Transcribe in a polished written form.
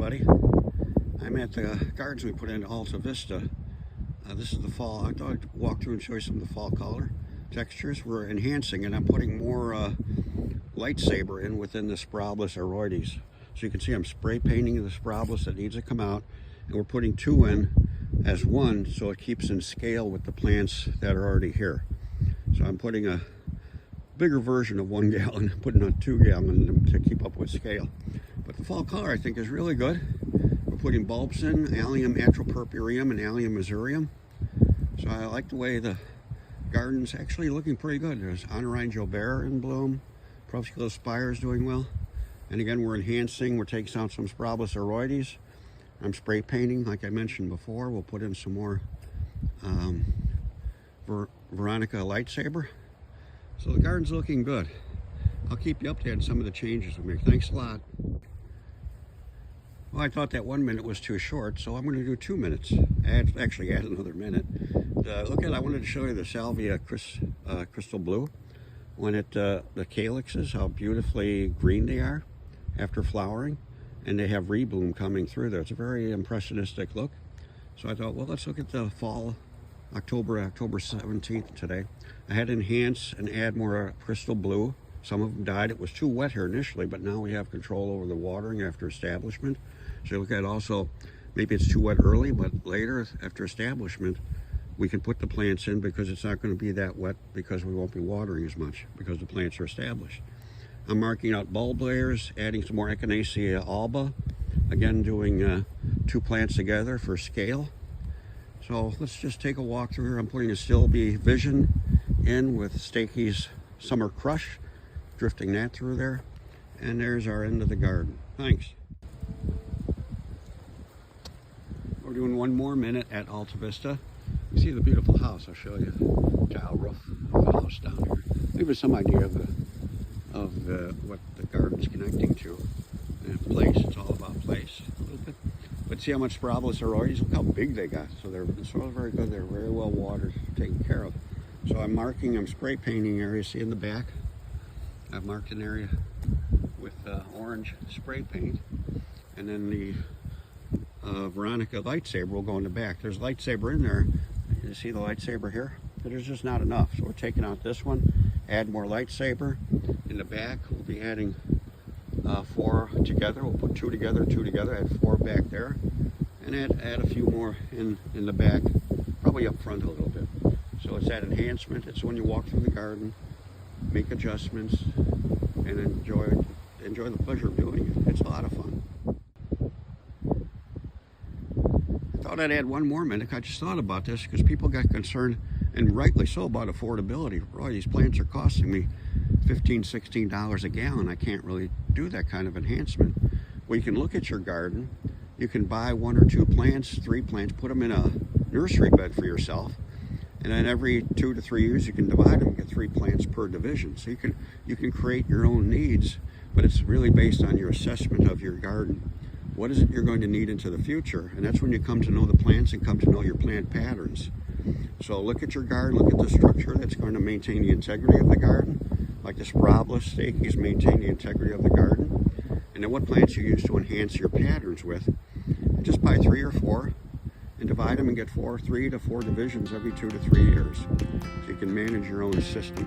everybody. I'm at the gardens we put into Alta Vista. This is the fall. I thought I'd walk through and show you some of the fall color textures. We're enhancing, and I'm putting more lightsaber in within the Sproutless Aroides. So you can see I'm spray painting the Sproutless that needs to come out, and we're putting 2 in as 1 so it keeps in scale with the plants that are already here. So I'm putting a bigger version of 1 gallon, putting a 2 gallon to keep up with scale. But the fall color I think is really good. We're putting bulbs in, Allium atropurpureum and Allium mesoreum. So I like the way the garden's actually looking pretty good. There's Honorine Jobert in bloom, Proficulo spire is doing well. And again, we're enhancing, we're taking out some Sproutless Aroides. I'm spray painting, like I mentioned before. We'll put in some more Veronica lightsaber. So the garden's looking good. I'll keep you updated on some of the changes we make. Thanks a lot. Well, I thought that 1 minute was too short, so I'm going to do 2 minutes. Actually add another minute. I wanted to show you the Salvia crystal blue. When the calyxes, how beautifully green they are after flowering, and they have rebloom coming through there. It's a very impressionistic look. So I thought, well, let's look at the fall, October 17th today. I had to enhance and add more crystal blue. Some of them died. It was too wet here initially, but now we have control over the watering after establishment. So you look at also, maybe it's too wet early, but later after establishment, we can put the plants in because it's not going to be that wet because we won't be watering as much because the plants are established. I'm marking out bulb layers, adding some more Echinacea alba. Again, doing 2 plants together for scale. So let's just take a walk through here. I'm putting a Stilby Vision in with Stakey's Summer Crush, drifting that through there. And there's our end of the garden. Thanks. We're doing 1 more minute at Alta Vista. You see the beautiful house. I'll show you the tile roof of the house down here. Give you some idea of what the garden's connecting to. And place, it's all about place a little bit. But see how much Sproutless Aroides, look how big they got. So the soil's very good, they're very well watered, taken care of. So I'm spray painting areas. See in the back, I've marked an area with orange spray paint. And then the Veronica lightsaber will go in the back. There's lightsaber in there. You see the lightsaber here? But there's just not enough. So we're taking out this one, add more lightsaber. In the back, we'll be adding 4 together. We'll put 2 together, 2 together, add 4 back there. And add a few more in the back, probably up front a little bit. So it's that enhancement. It's when you walk through the garden, make adjustments, and enjoy the pleasure of doing it. It's a lot of fun. I thought I'd add 1 more minute. I just thought about this because people got concerned, and rightly so, about affordability. Boy, these plants are costing me $15, $16 a gallon. I can't really do that kind of enhancement. Well, you can look at your garden. You can buy 1 or 2 plants, 3 plants, put them in a nursery bed for yourself. And then every 2 to 3 years, you can divide them, get 3 plants per division. So you can create your own needs, but it's really based on your assessment of your garden. What is it you're going to need into the future? And that's when you come to know the plants and come to know your plant patterns. So look at your garden, look at the structure that's going to maintain the integrity of the garden. Like the Sproutless Stakey's maintain the integrity of the garden. And then what plants you use to enhance your patterns with. And just buy 3 or 4 and divide them and get 3 to 4 divisions every 2 to 3 years. So you can manage your own system.